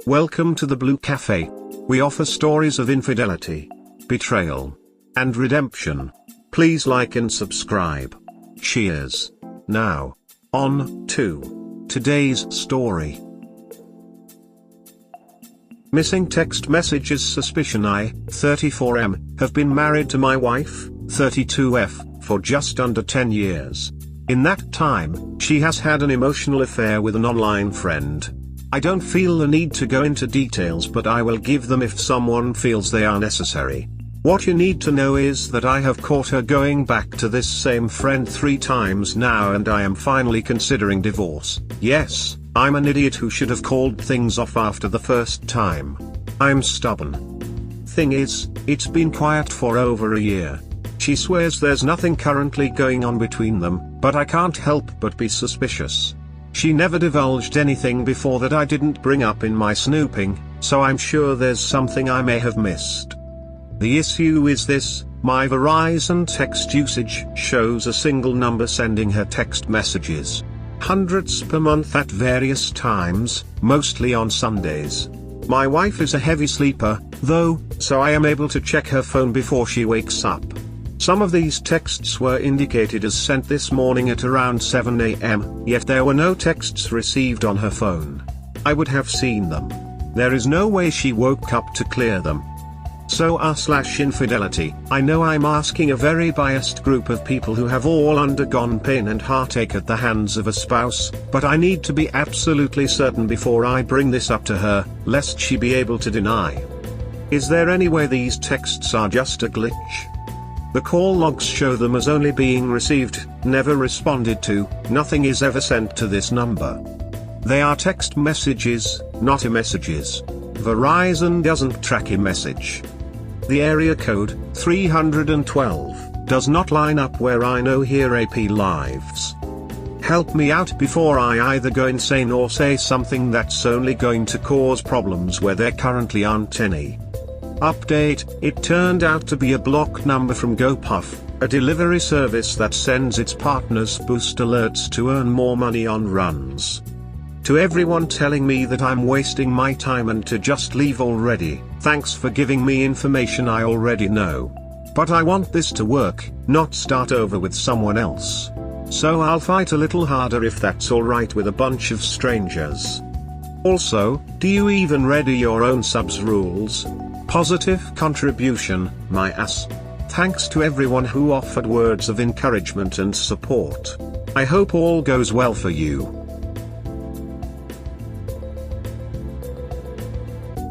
Welcome to the Blue Cafe. We offer stories of infidelity, betrayal, and redemption. Please like and subscribe. Cheers. Now, on to today's story. Missing text messages. Suspicion: I, 34M, have been married to my wife, 32F, for just under 10 years. In that time, she has had an emotional affair with an online friend. I don't feel the need to go into details, but I will give them if someone feels they are necessary. What you need to know is that I have caught her going back to this same friend 3 times now, and I am finally considering divorce. Yes, I'm an idiot who should have called things off after the first time. I'm stubborn. Thing is, it's been quiet for over a year. She swears there's nothing currently going on between them, but I can't help but be suspicious. She never divulged anything before that I didn't bring up in my snooping, so I'm sure there's something I may have missed. The issue is this: my Verizon text usage shows a single number sending her text messages. Hundreds per month at various times, mostly on Sundays. My wife is a heavy sleeper, though, so I am able to check her phone before she wakes up. Some of these texts were indicated as sent this morning at around 7 a.m., yet there were no texts received on her phone. I would have seen them. There is no way she woke up to clear them. So r/infidelity, I know I'm asking a very biased group of people who have all undergone pain and heartache at the hands of a spouse, but I need to be absolutely certain before I bring this up to her, lest she be able to deny. Is there any way these texts are just a glitch? The call logs show them as only being received, never responded to. Nothing is ever sent to this number. They are text messages, not iMessages. Verizon doesn't track iMessage. The area code, 312, does not line up where I know here AP lives. Help me out before I either go insane or say something that's only going to cause problems where there currently aren't any. Update: it turned out to be a block number from GoPuff, a delivery service that sends its partners boost alerts to earn more money on runs. To everyone telling me that I'm wasting my time and to just leave already, thanks for giving me information I already know. But I want this to work, not start over with someone else. So I'll fight a little harder if that's alright with a bunch of strangers. Also, do you even ready your own subs rules? Positive contribution, my ass. Thanks to everyone who offered words of encouragement and support. I hope all goes well for you.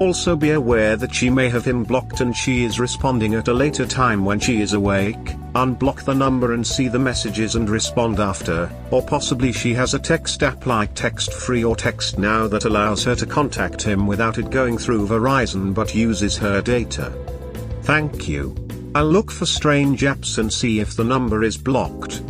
Also be aware that she may have him blocked and she is responding at a later time when she is awake. Unblock the number and see the messages and respond after, or possibly she has a text app like Text Free or Text Now that allows her to contact him without it going through Verizon but uses her data. Thank you. I'll look for strange apps and see if the number is blocked.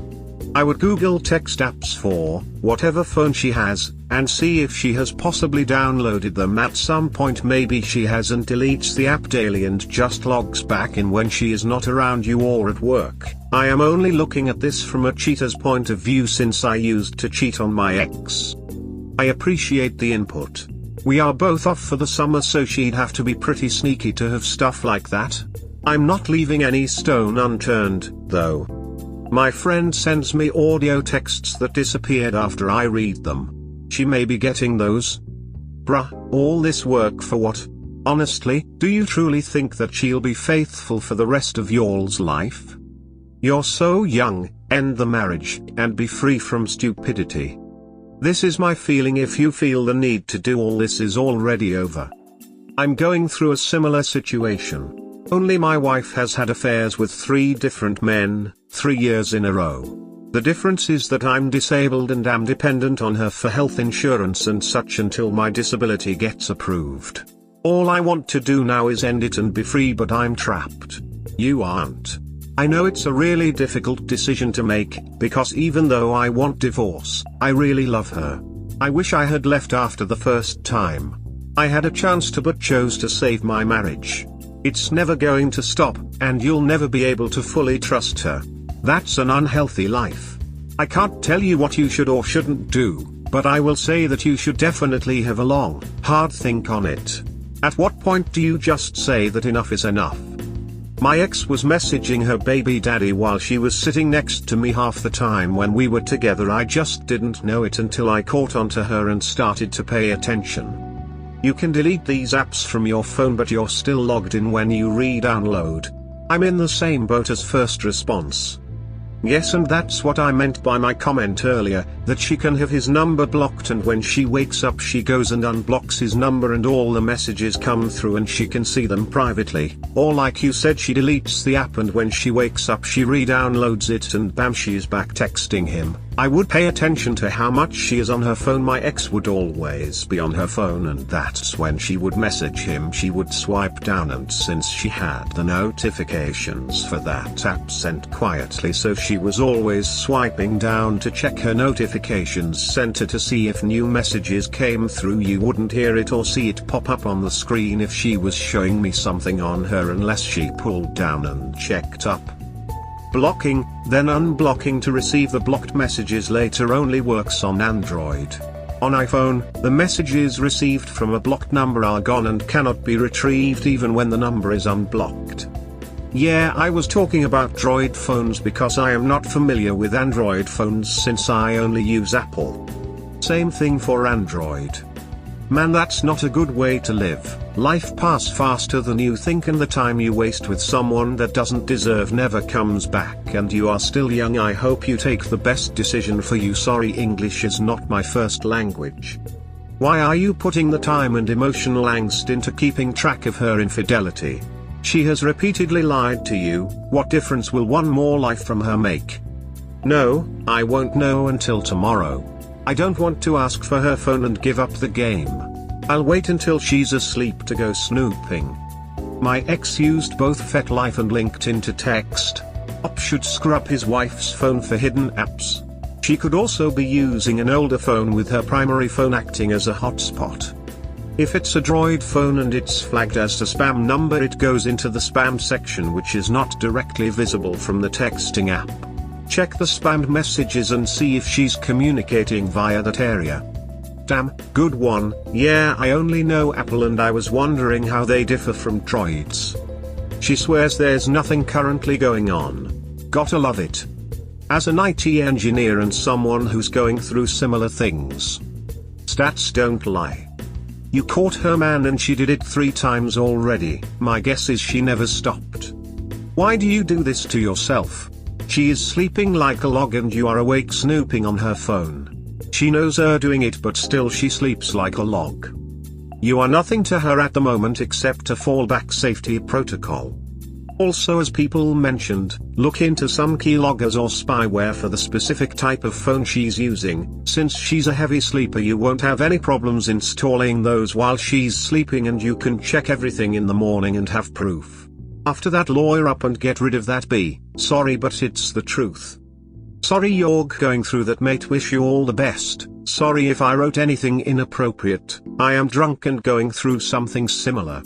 I would Google text apps for whatever phone she has, and see if she has possibly downloaded them at some point. Maybe she has and deletes the app daily and just logs back in when she is not around you or at work. I am only looking at this from a cheater's point of view since I used to cheat on my ex. I appreciate the input. We are both off for the summer, so she'd have to be pretty sneaky to have stuff like that. I'm not leaving any stone unturned, though. My friend sends me audio texts that disappeared after I read them. She may be getting those. Bruh, all this work for what? Honestly, do you truly think that she'll be faithful for the rest of y'all's life? You're so young, end the marriage, and be free from stupidity. This is my feeling. If you feel the need to do all this is already over. I'm going through a similar situation. Only my wife has had affairs with 3 different men, 3 years in a row. The difference is that I'm disabled and am dependent on her for health insurance and such until my disability gets approved. All I want to do now is end it and be free, but I'm trapped. You aren't. I know it's a really difficult decision to make, because even though I want divorce, I really love her. I wish I had left after the first time. I had a chance to but chose to save my marriage. It's never going to stop, and you'll never be able to fully trust her. That's an unhealthy life. I can't tell you what you should or shouldn't do. But I will say that you should definitely have a long, hard think on it. At what point do you just say that enough is enough? My ex was messaging her baby daddy while she was sitting next to me half the time when we were together. I just didn't know it until I caught onto her and started to pay attention. You can delete these apps from your phone, but you're still logged in when you re-download. I'm in the same boat as first response. Yes, and that's what I meant by my comment earlier, that she can have his number blocked, and when she wakes up she goes and unblocks his number and all the messages come through and she can see them privately. Or like you said, she deletes the app and when she wakes up she re-downloads it and bam, she's back texting him. I would pay attention to how much she is on her phone. My ex would always be on her phone, and that's when she would message him. She would swipe down, and since she had the notifications for that app sent quietly, so she was always swiping down to check her notifications center to see if new messages came through. You wouldn't hear it or see it pop up on the screen if she was showing me something on her unless she pulled down and checked up. Blocking, then unblocking to receive the blocked messages later only works on Android. On iPhone, the messages received from a blocked number are gone and cannot be retrieved even when the number is unblocked. Yeah, I was talking about Droid phones because I am not familiar with Android phones since I only use Apple. Same thing for Android. Man, that's not a good way to live. Life passes faster than you think, and the time you waste with someone that doesn't deserve never comes back, and you are still young. I hope you take the best decision for you. Sorry, English is not my first language. Why are you putting the time and emotional angst into keeping track of her infidelity? She has repeatedly lied to you. What difference will one more life from her make? No, I won't know until tomorrow. I don't want to ask for her phone and give up the game. I'll wait until she's asleep to go snooping. My ex used both FetLife and LinkedIn to text. Op should screw up his wife's phone for hidden apps. She could also be using an older phone with her primary phone acting as a hotspot. If it's a Droid phone and it's flagged as a spam number, it goes into the spam section, which is not directly visible from the texting app. Check the spam messages and see if she's communicating via that area. Damn, good one. Yeah, I only know Apple and I was wondering how they differ from Droids. She swears there's nothing currently going on. Gotta love it. As an IT engineer and someone who's going through similar things. Stats don't lie. You caught her, man, and she did it 3 times already. My guess is she never stopped. Why do you do this to yourself? She is sleeping like a log and you are awake snooping on her phone. She knows you're doing it, but still she sleeps like a log. You are nothing to her at the moment except a fallback safety protocol. Also, as people mentioned, look into some keyloggers or spyware for the specific type of phone she's using. Since she's a heavy sleeper, you won't have any problems installing those while she's sleeping, and you can check everything in the morning and have proof. After that, lawyer up and get rid of that B. Sorry, but it's the truth. Sorry you're going through that, mate. Wish you all the best. Sorry if I wrote anything inappropriate. I am drunk and going through something similar.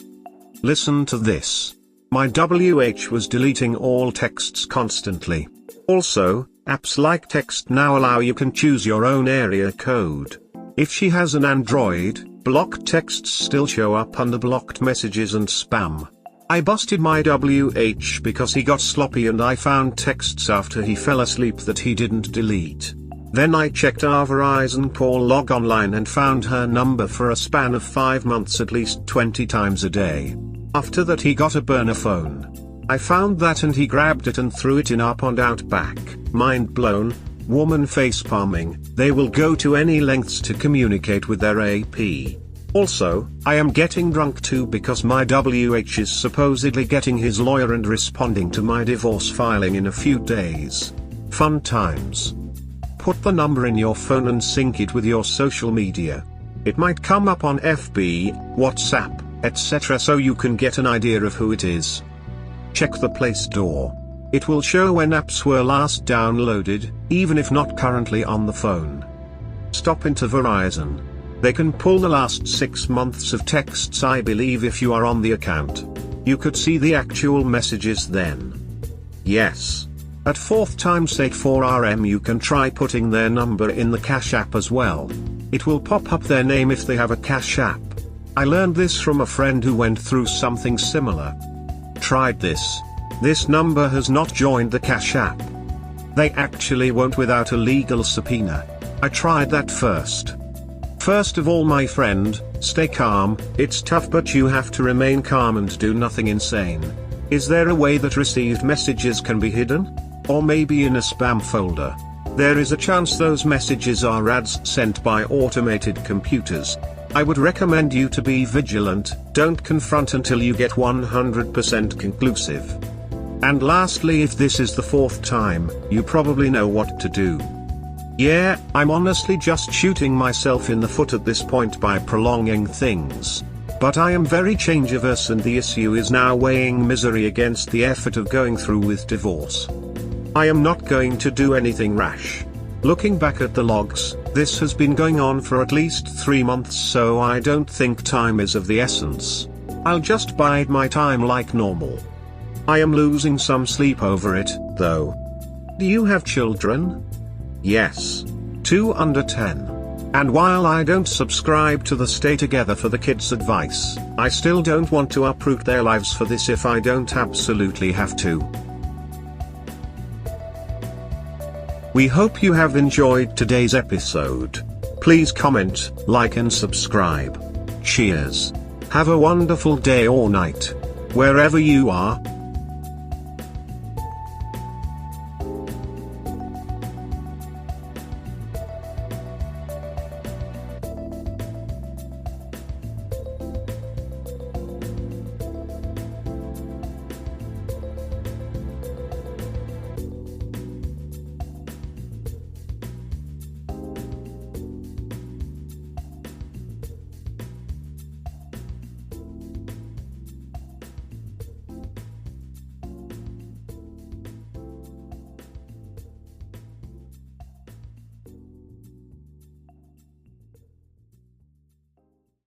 Listen to this. My WH was deleting all texts constantly. Also, apps like Text Now allow you can choose your own area code. If she has an Android, blocked texts still show up under blocked messages and spam. I busted my WH because he got sloppy and I found texts after he fell asleep that he didn't delete. Then I checked our Verizon call log online and found her number for a span of 5 months at least 20 times a day. After that, he got a burner phone. I found that and he grabbed it and threw it in our pond out back. Mind blown. Woman face palming. They will go to any lengths to communicate with their AP. Also, I am getting drunk too because my WH is supposedly getting his lawyer and responding to my divorce filing in a few days. Fun times. Put the number in your phone and sync it with your social media. It might come up on FB, WhatsApp, etc., so you can get an idea of who it is. Check the Play Store. It will show when apps were last downloaded, even if not currently on the phone. Stop into Verizon. They can pull the last 6 months of texts, I believe, if you are on the account. You could see the actual messages then. Yes. At 4th time's sake 4RM, you can try putting their number in the Cash app as well. it will pop up their name if they have a Cash App. I learned this from a friend who went through something similar. Tried this. This number has not joined the Cash App. They actually won't without a legal subpoena. I tried that first. First of all, my friend, stay calm. It's tough, but you have to remain calm and do nothing insane. Is there a way that received messages can be hidden? Or maybe in a spam folder? There is a chance those messages are ads sent by automated computers. I would recommend you to be vigilant. Don't confront until you get 100% conclusive. And lastly, if this is the fourth time, you probably know what to do. Yeah, I'm honestly just shooting myself in the foot at this point by prolonging things. But I am very change averse, and the issue is now weighing misery against the effort of going through with divorce. I am not going to do anything rash. Looking back at the logs, this has been going on for at least 3 months, so I don't think time is of the essence. I'll just bide my time like normal. I am losing some sleep over it, though. Do you have children? Yes. 2 under 10. And while I don't subscribe to the stay together for the kids advice, I still don't want to uproot their lives for this if I don't absolutely have to. We hope you have enjoyed today's episode. Please comment, like and subscribe. Cheers. Have a wonderful day or night, wherever you are.